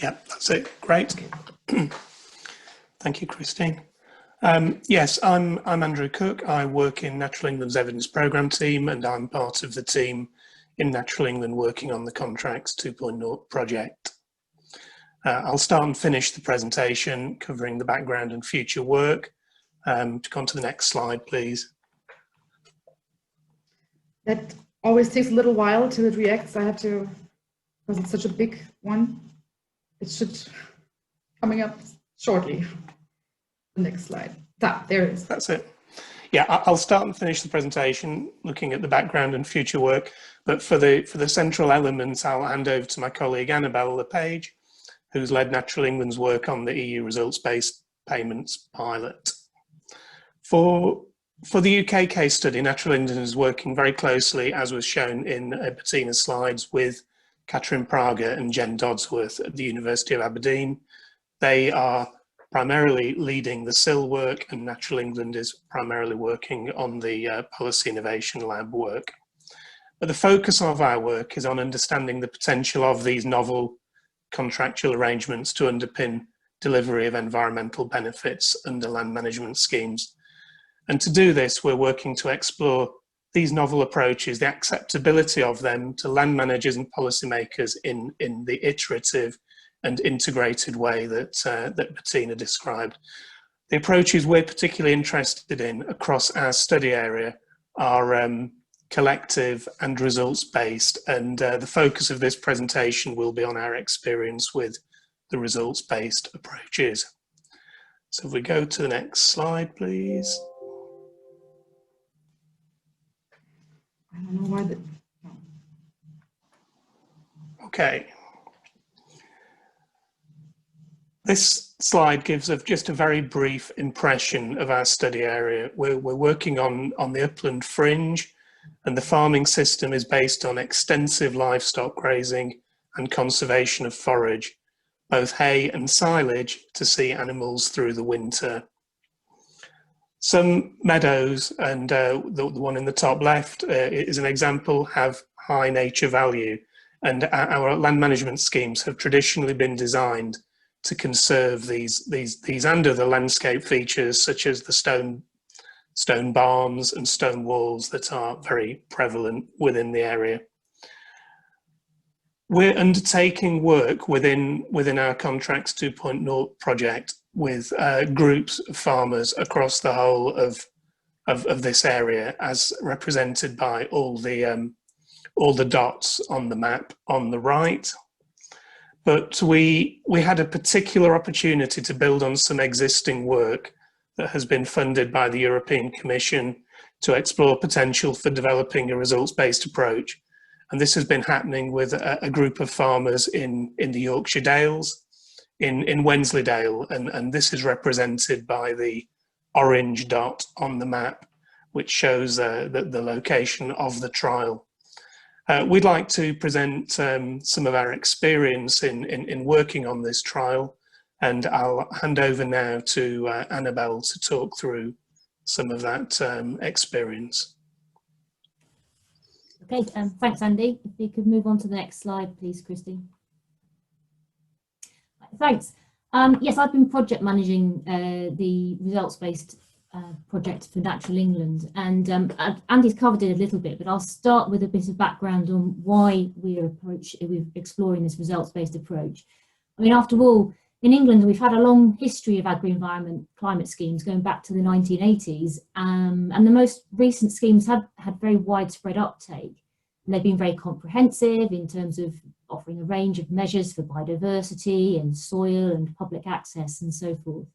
Yep, that's it. Great. Thank you, Christine. Yes, I'm Andrew Cook. I work in Natural England's Evidence Programme team, and I'm part of the team in Natural England working on the Contracts 2.0 project. I'll start and finish the presentation covering the background and future work. To go on to the next slide, please. That always takes a little while till it reacts. I have to, because it's such a big one. It should coming up shortly. The next slide. There it is. That's it. Yeah, I'll start and finish the presentation looking at the background and future work. But for the central elements, I'll hand over to my colleague Annabelle LePage, who's led Natural England's work on the EU results-based payments pilot. For the UK case study, Natural England is working very closely, as was shown in Bettina's slides, with Catherine Prager and Jen Dodsworth at the University of Aberdeen. They are primarily leading the SIL work, and Natural England is primarily working on the Policy Innovation Lab work. But the focus of our work is on understanding the potential of these novel contractual arrangements to underpin delivery of environmental benefits under land management schemes. And to do this, we're working to explore these novel approaches, the acceptability of them to land managers and policymakers in the iterative and integrated way that Bettina described. The approaches we're particularly interested in across our study area are collective and results-based, and the focus of this presentation will be on our experience with the results-based approaches. So if we go to the next slide, please. I don't know why that. No. Okay. This slide gives just a very brief impression of our study area. We're working on the upland fringe, and the farming system is based on extensive livestock grazing and conservation of forage, both hay and silage, to see animals through the winter. Some meadows, and the one in the top left is an example, have high nature value, and our land management schemes have traditionally been designed to conserve these and other landscape features, such as the stone barns and stone walls that are very prevalent within the area. We're undertaking work within our Contracts 2.0 project with groups of farmers across the whole of this area, as represented by all the dots on the map on the right. But we had a particular opportunity to build on some existing work that has been funded by the European Commission to explore potential for developing a results-based approach. And this has been happening with a group of farmers in the Yorkshire Dales, in Wensleydale, and this is represented by the orange dot on the map, which shows the location of the trial. We'd like to present some of our experience in working on this trial, and I'll hand over now to Annabelle to talk through some of that experience. Okay, thanks Andy. If we could move on to the next slide, please, Christine. Thanks. Yes, I've been project managing the results-based project for Natural England, and Andy's covered it a little bit, but I'll start with a bit of background on why we're exploring this results-based approach. I mean, after all, in England, we've had a long history of agri-environment climate schemes going back to the 1980s, and the most recent schemes have had very widespread uptake. And they've been very comprehensive in terms of offering a range of measures for biodiversity and soil and public access and so forth.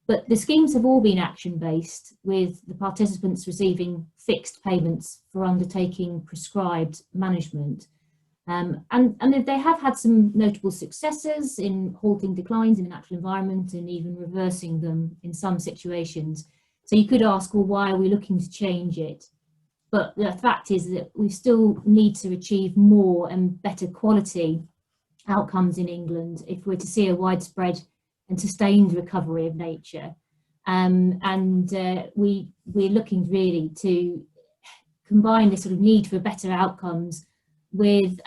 But the schemes have all been action-based, with the participants receiving fixed payments for undertaking prescribed management. And they have had some notable successes in halting declines in the natural environment and even reversing them in some situations. So you could ask, well, why are we looking to change it? But the fact is that we still need to achieve more and better quality outcomes in England if we're to see a widespread and sustained recovery of nature. We're looking really to combine this sort of need for better outcomes with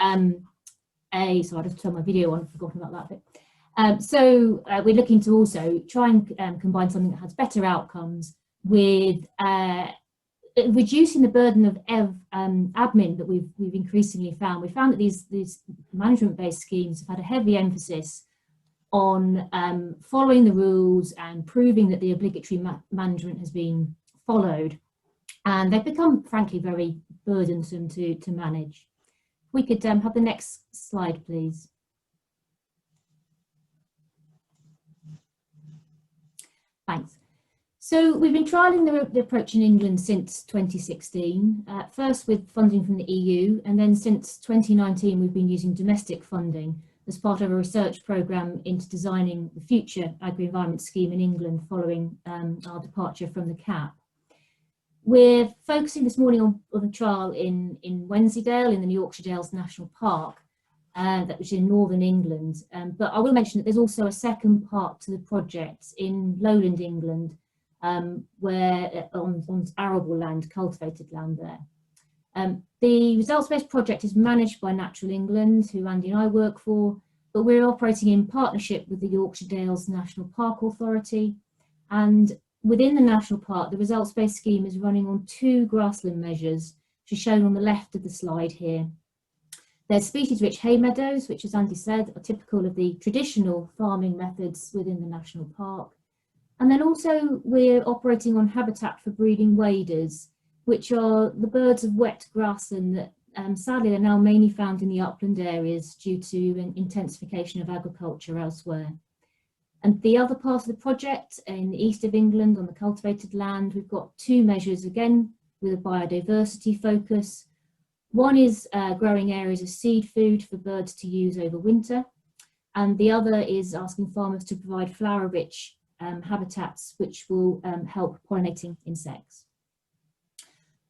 so I just turned my video on, I've forgotten about that bit. So we're looking to also try and combine something that has better outcomes with reducing the burden of admin that we've increasingly found. We found that these management-based schemes have had a heavy emphasis on following the rules and proving that the obligatory management has been followed, and they've become, frankly, very burdensome to manage. If we could have the next slide, please. Thanks. So we've been trialling the approach in England since 2016, first with funding from the EU, and then since 2019 we've been using domestic funding as part of a research programme into designing the future agri-environment scheme in England following our departure from the CAP. We're focusing this morning on a trial in Wensleydale, in the Yorkshire Dales National Park, that was in northern England. But I will mention that there's also a second part to the project in lowland England, where on arable land, cultivated land there. The results-based project is managed by Natural England, who Andy and I work for, but we're operating in partnership with the Yorkshire Dales National Park Authority. And within the National Park, the results-based scheme is running on 2 grassland measures, which are shown on the left of the slide here. There's species-rich hay meadows, which, as Andy said, are typical of the traditional farming methods within the National Park. And then also we're operating on habitat for breeding waders, which are the birds of wet grassland that sadly are now mainly found in the upland areas due to an intensification of agriculture elsewhere. And the other part of the project in the east of England on the cultivated land, we've got 2 measures again with a biodiversity focus. One is growing areas of seed food for birds to use over winter, and the other is asking farmers to provide flower-rich habitats which will help pollinating insects.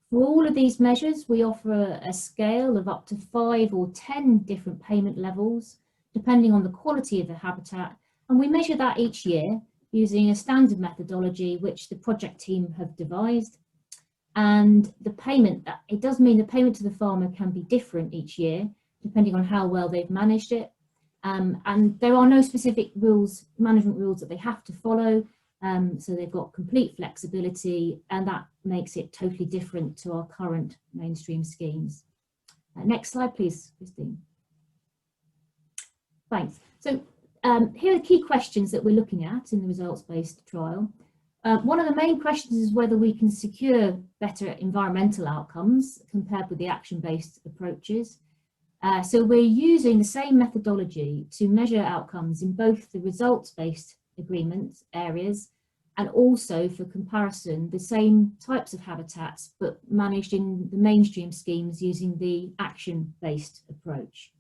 For all of these measures, we offer a scale of up to 5 or 10 different payment levels, depending on the quality of the habitat, and we measure that each year using a standard methodology which the project team have devised. And the payment, it does mean the payment to the farmer can be different each year, depending on how well they've managed it. And there are no specific rules, management rules that they have to follow. So they've got complete flexibility, and that makes it totally different to our current mainstream schemes. Next slide, please, Christine. Thanks. So here are the key questions that we're looking at in the results-based trial. One of the main questions is whether we can secure better environmental outcomes compared with the action-based approaches. So we're using the same methodology to measure outcomes in both the results-based agreement areas and also, for comparison, the same types of habitats but managed in the mainstream schemes using the action-based approach.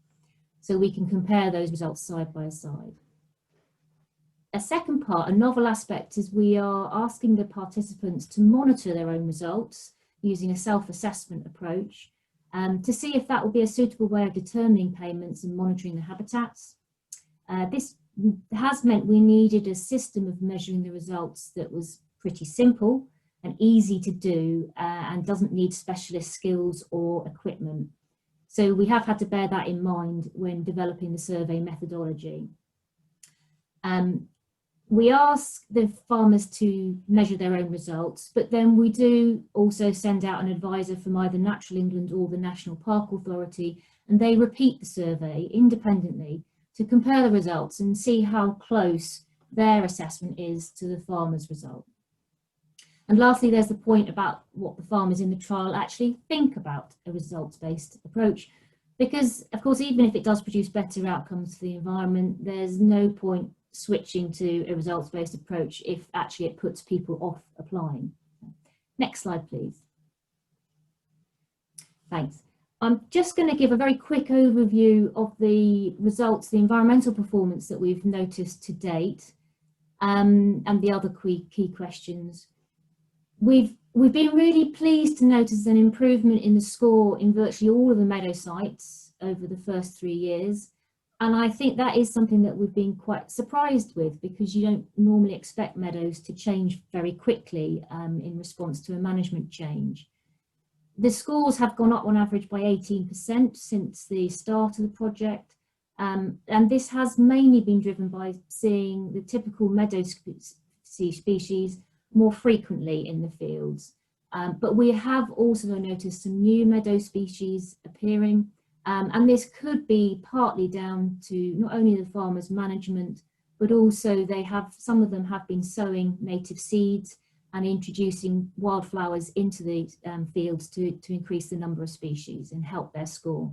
So we can compare those results side by side. A second part, a novel aspect, is we are asking the participants to monitor their own results using a self-assessment approach to see if that will be a suitable way of determining payments and monitoring the habitats. This has meant we needed a system of measuring the results that was pretty simple and easy to do and doesn't need specialist skills or equipment. So we have had to bear that in mind when developing the survey methodology. We ask the farmers to measure their own results, but then we do also send out an advisor from either Natural England or the National Park Authority, and they repeat the survey independently to compare the results and see how close their assessment is to the farmer's result. And lastly, there's the point about what the farmers in the trial actually think about a results-based approach, because of course, even if it does produce better outcomes for the environment, there's no point switching to a results-based approach if actually it puts people off applying. Next slide, please. Thanks. I'm just going to give a very quick overview of the results, the environmental performance that we've noticed to date, and the other key questions. We've been really pleased to notice an improvement in the score in virtually all of the meadow sites over the first 3 years. And I think that is something that we've been quite surprised with, because you don't normally expect meadows to change very quickly in response to a management change. The scores have gone up on average by 18% since the start of the project, And this has mainly been driven by seeing the typical meadow species more frequently in the fields. But we have also noticed some new meadow species appearing, and this could be partly down to not only the farmers' management, but also some of them have been sowing native seeds and introducing wildflowers into the fields to increase the number of species and help their score.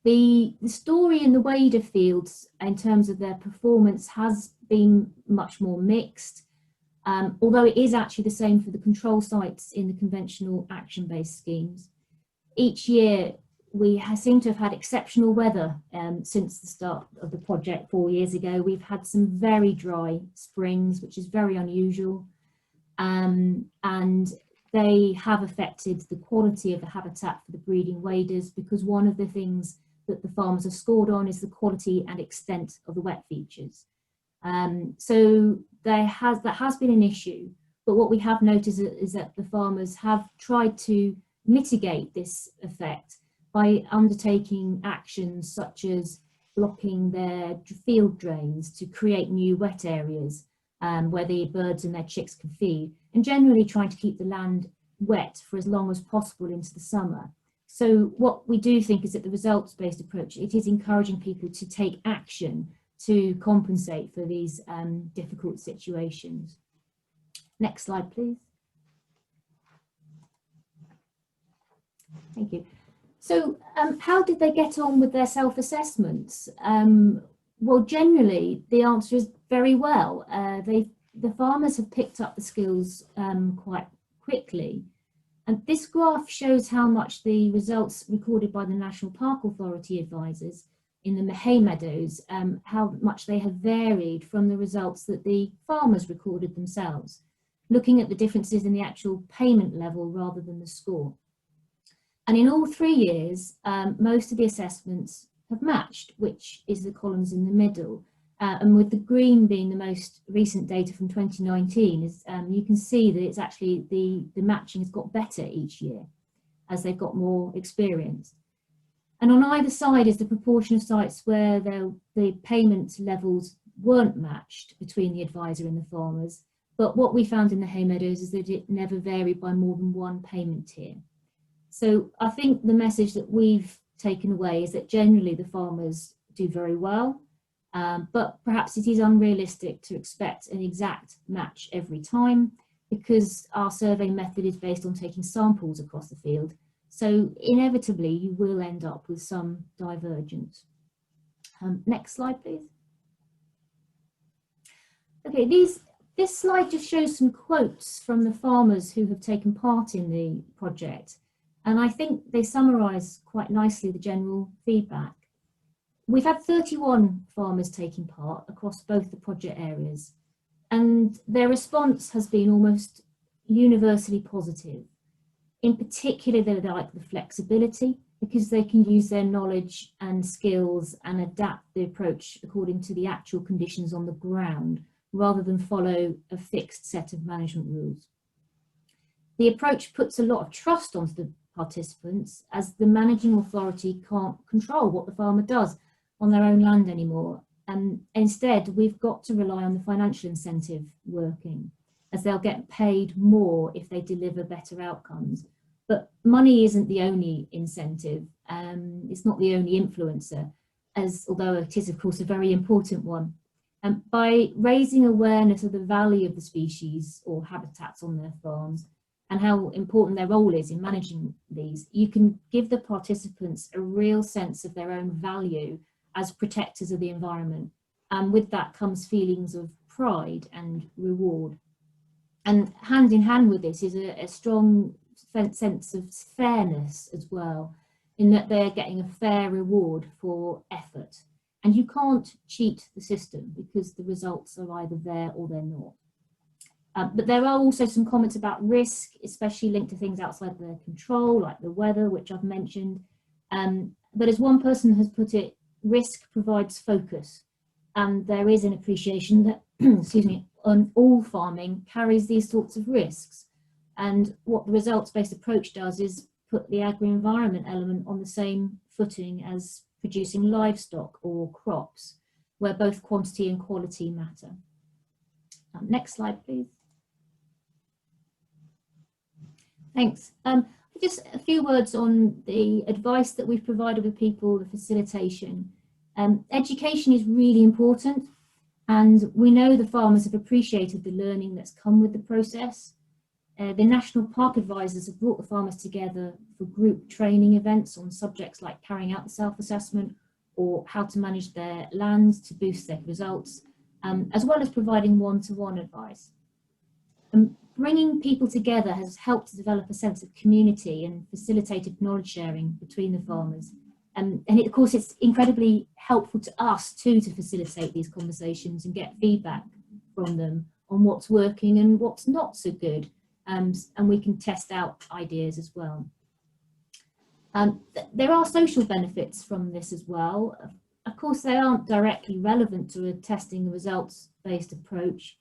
The story in the wader fields in terms of their performance has been much more mixed, although it is actually the same for the control sites in the conventional action-based schemes. Each year we seem to have had exceptional weather since the start of the project 4 years ago. We've had some very dry springs, which is very unusual, and they have affected the quality of the habitat for the breeding waders, because one of the things that the farmers have scored on is the quality and extent of the wet features. So that has been an issue, but what we have noticed is that the farmers have tried to mitigate this effect by undertaking actions such as blocking their field drains to create new wet areas where the birds and their chicks can feed, and generally trying to keep the land wet for as long as possible into the summer. So what we do think is that the results-based approach, it is encouraging people to take action to compensate for these difficult situations. Next slide, please. Thank you. So how did they get on with their self-assessments? Well, generally, the answer is very well. The farmers have picked up the skills quite quickly. And this graph shows how much the results recorded by the National Park Authority advisors in the hay meadows, how much they have varied from the results that the farmers recorded themselves, looking at the differences in the actual payment level rather than the score. And in all 3 years, most of the assessments have matched, which is the columns in the middle. And with the green being the most recent data from 2019, you can see that it's actually the matching has got better each year as they've got more experience. And on either side is the proportion of sites where the payment levels weren't matched between the advisor and the farmers. But what we found in the hay meadows is that it never varied by more than one payment tier. So I think the message that we've taken away is that generally the farmers do very well, but perhaps it is unrealistic to expect an exact match every time, because our survey method is based on taking samples across the field. So inevitably you will end up with some divergence. Next slide, please. Okay, this slide just shows some quotes from the farmers who have taken part in the project. And I think they summarise quite nicely the general feedback. We've had 31 farmers taking part across both the project areas, and their response has been almost universally positive. In particular, they like the flexibility, because they can use their knowledge and skills and adapt the approach according to the actual conditions on the ground, rather than follow a fixed set of management rules. The approach puts a lot of trust onto the participants, as the managing authority can't control what the farmer does on their own land anymore. And instead, we've got to rely on the financial incentive working, as they'll get paid more if they deliver better outcomes. But money isn't the only incentive. It's not the only influencer, although it is, of course, a very important one. By raising awareness of the value of the species or habitats on their farms, and how important their role is in managing these, you can give the participants a real sense of their own value as protectors of the environment. And with that comes feelings of pride and reward. And hand in hand with this is a strong sense of fairness as well, in that they're getting a fair reward for effort. And you can't cheat the system, because the results are either there or they're not. But there are also some comments about risk, especially linked to things outside their control, like the weather, which I've mentioned. But as one person has put it, risk provides focus. And there is an appreciation that, excuse me, on all farming carries these sorts of risks. And what the results-based approach does is put the agri-environment element on the same footing as producing livestock or crops, where both quantity and quality matter. Next slide, please. Thanks. Just a few words on the advice that we've provided with people, the facilitation. Education is really important, and we know the farmers have appreciated the learning that's come with the process. The National Park Advisors have brought the farmers together for group training events on subjects like carrying out the self-assessment or how to manage their land to boost their results, as well as providing one-to-one advice. Bringing people together has helped to develop a sense of community and facilitated knowledge sharing between the farmers. And of course, it's incredibly helpful to us too to facilitate these conversations and get feedback from them on what's working and what's not so good. And we can test out ideas as well. There are social benefits from this as well. Of course, they aren't directly relevant to a testing the results-based approach,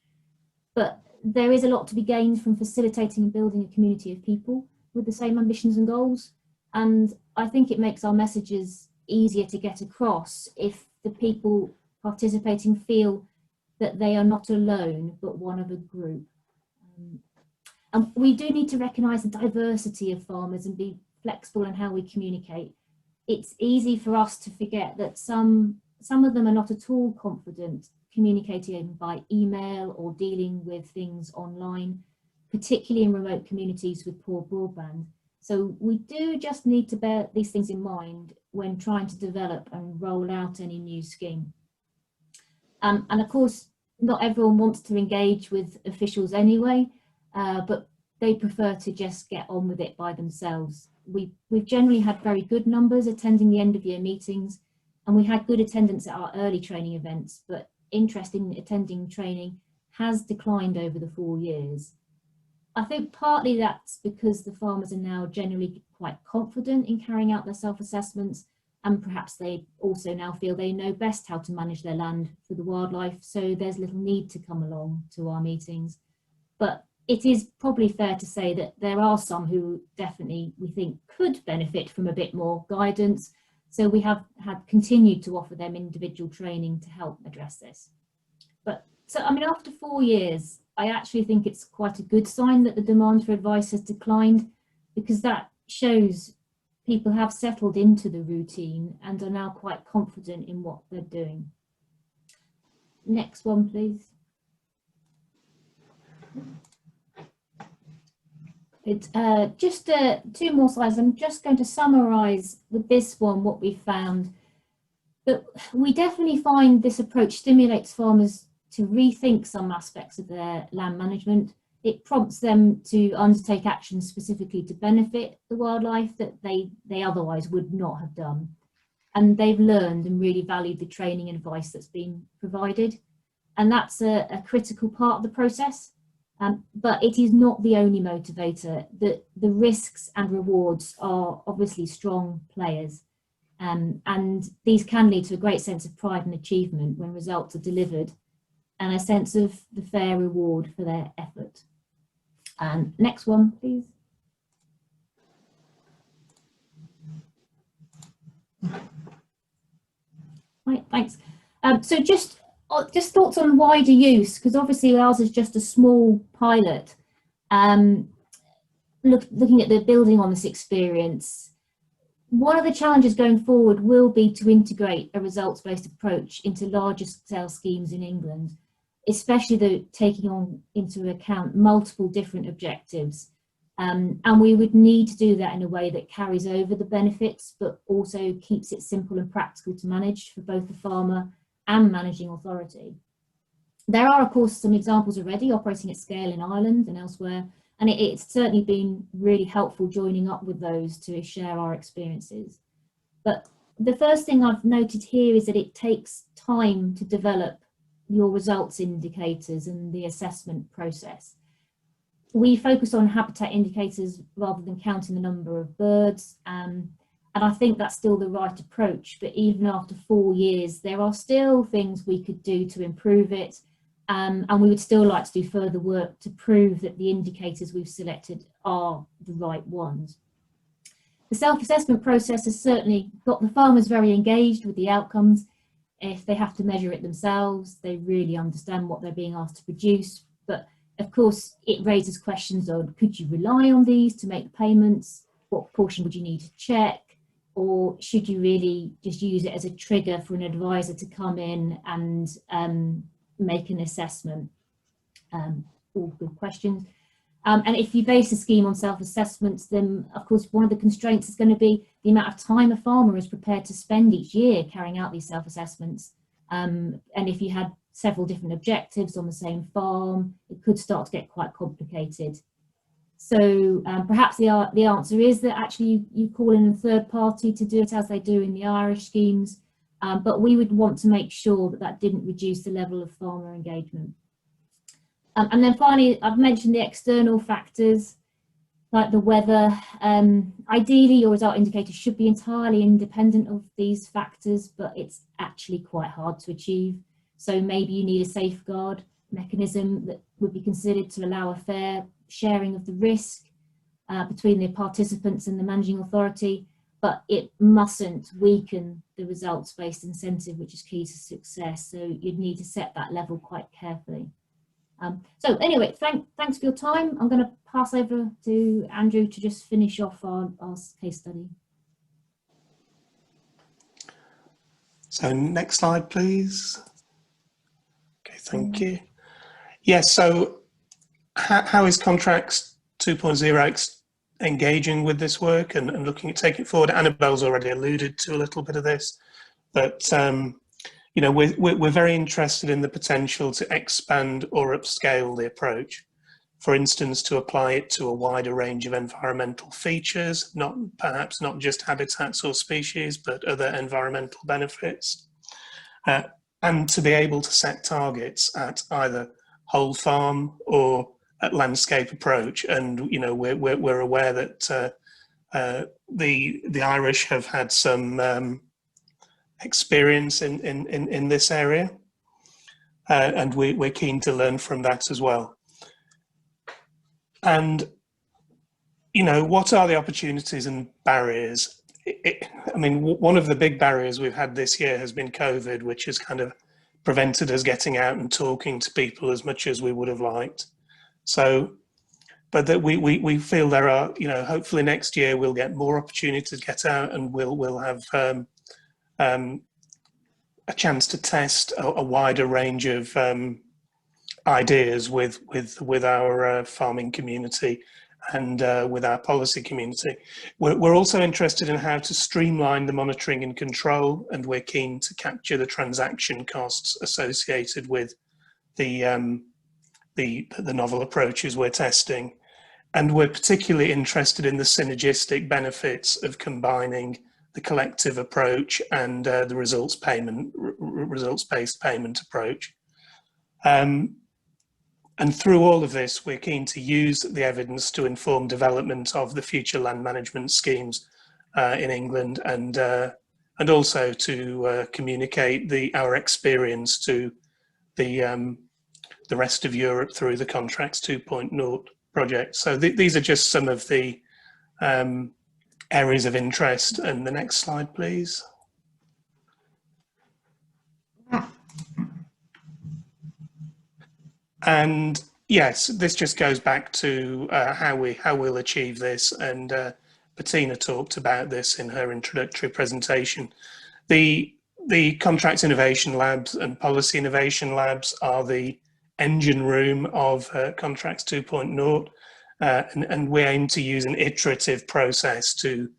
but there is a lot to be gained from facilitating and building a community of people with the same ambitions and goals. And I think it makes our messages easier to get across if the people participating feel that they are not alone, but one of a group. And we do need to recognise the diversity of farmers and be flexible in how we communicate. It's easy for us to forget that some of them are not at all confident communicating by email or dealing with things online, particularly in remote communities with poor broadband. So we do just need to bear these things in mind when trying to develop and roll out any new scheme. And of course, not everyone wants to engage with officials anyway, but they prefer to just get on with it by themselves. We've generally had very good numbers attending the end of year meetings, and we had good attendance at our early training events, but interest in attending training has declined over the 4 years. I think partly that's because the farmers are now generally quite confident in carrying out their self-assessments, and perhaps they also now feel they know best how to manage their land for the wildlife, so there's little need to come along to our meetings. But it is probably fair to say that there are some who definitely we think could benefit from a bit more guidance, so we have continued to offer them individual training to help address this. But so, I mean, after 4 years, I actually think it's quite a good sign that the demand for advice has declined, because that shows people have settled into the routine and are now quite confident in what they're doing. Next one, please. It's just 2 more slides. I'm just going to summarise with this one what we found. But we definitely find this approach stimulates farmers to rethink some aspects of their land management. It prompts them to undertake actions specifically to benefit the wildlife that they otherwise would not have done. And they've learned and really valued the training and advice that's been provided. And that's a critical part of the process. But it is not the only motivator. The risks and rewards are obviously strong players. And these can lead to a great sense of pride and achievement when results are delivered, and a sense of the fair reward for their effort. And next one, please. Right, thanks. So just thoughts on wider use, because obviously ours is just a small pilot. Looking at the building on this experience, one of the challenges going forward will be to integrate a results-based approach into larger scale schemes in England, especially taking into account multiple different objectives. And we would need to do that in a way that carries over the benefits, but also keeps it simple and practical to manage for both the farmer and managing authority. There are, of course, some examples already operating at scale in Ireland and elsewhere, and it's certainly been really helpful joining up with those to share our experiences. But the first thing I've noted here is that it takes time to develop your results indicators and the assessment process. We focus on habitat indicators rather than counting the number of birds, and I think that's still the right approach. But even after 4 years, there are still things we could do to improve it, and we would still like to do further work to prove that the indicators we've selected are the right ones. The self-assessment process has certainly got the farmers very engaged with the outcomes. If they have to measure it themselves, they really understand what they're being asked to produce. But of course, it raises questions on, could you rely on these to make payments? What portion would you need to check? Or should you really just use it as a trigger for an advisor to come in and make an assessment? All good questions. And if you base a scheme on self-assessments, then of course one of the constraints is going to be the amount of time a farmer is prepared to spend each year carrying out these self-assessments. And if you had several different objectives on the same farm, it could start to get quite complicated. So perhaps the answer is that actually you call in a third party to do it as they do in the Irish schemes, but we would want to make sure that that didn't reduce the level of farmer engagement. And then finally, I've mentioned the external factors like the weather. Ideally, your result indicator should be entirely independent of these factors, but it's actually quite hard to achieve. So maybe you need a safeguard mechanism that would be considered to allow a fair sharing of the risk between the participants and the managing authority, but it mustn't weaken the results-based incentive, which is key to success. So you'd need to set that level quite carefully. So anyway, thanks for your time. I'm going to pass over to Andrew to just finish off our case study. So next slide, please. Okay, thank you. Yes, so how is Contracts 2.0 engaging with this work and looking at taking it forward? Annabelle's already alluded to a little bit of this, but you know, we're very interested in the potential to expand or upscale the approach. For instance, to apply it to a wider range of environmental features, perhaps not just habitats or species, but other environmental benefits. And to be able to set targets at either whole farm or at landscape approach. And, you know, we're aware that the Irish have had some experience in this area, and we're keen to learn from that as well. And you know, what are the opportunities and barriers? I mean, one of the big barriers we've had this year has been COVID, which has kind of prevented us getting out and talking to people as much as we would have liked. So, but that we feel there are, you know, hopefully next year we'll get more opportunities to get out, and we'll have a chance to test a wider range of ideas with our farming community and with our policy community. We're also interested in how to streamline the monitoring and control, and we're keen to capture the transaction costs associated with the novel approaches we're testing. And we're particularly interested in the synergistic benefits of combining the collective approach and the results-based payment approach. And through all of this, we're keen to use the evidence to inform development of the future land management schemes in England, and also to communicate our experience to the rest of Europe through the Contracts 2.0 project. So these are just some of the areas of interest. And the next slide, please. And yes, this just goes back to how we'll achieve this. And Bettina talked about this in her introductory presentation. The Contracts Innovation Labs and Policy Innovation Labs are the engine room of Contracts 2.0, and we aim to use an iterative process to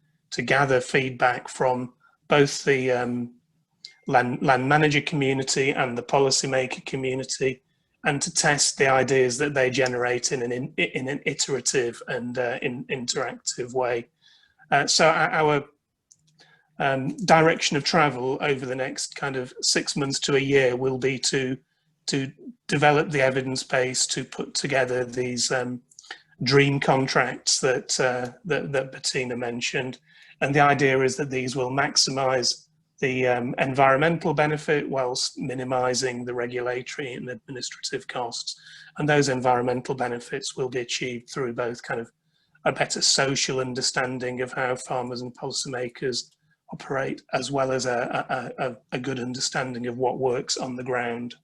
gather feedback from both the land manager community and the policymaker community, and to test the ideas that they generate in an iterative and interactive way. So our direction of travel over the next kind of 6 months to a year will be to develop the evidence base to put together these dream contracts that Bettina mentioned. And the idea is that these will maximize the environmental benefit whilst minimizing the regulatory and administrative costs. And those environmental benefits will be achieved through both kind of a better social understanding of how farmers and policymakers operate, as well as a good understanding of what works on the ground.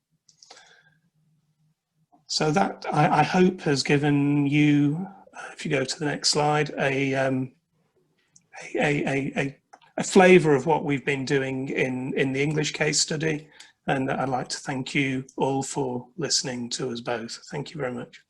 So that, I hope, has given you, if you go to the next slide, a flavour of what we've been doing in the English case study. And I'd like to thank you all for listening to us both. Thank you very much.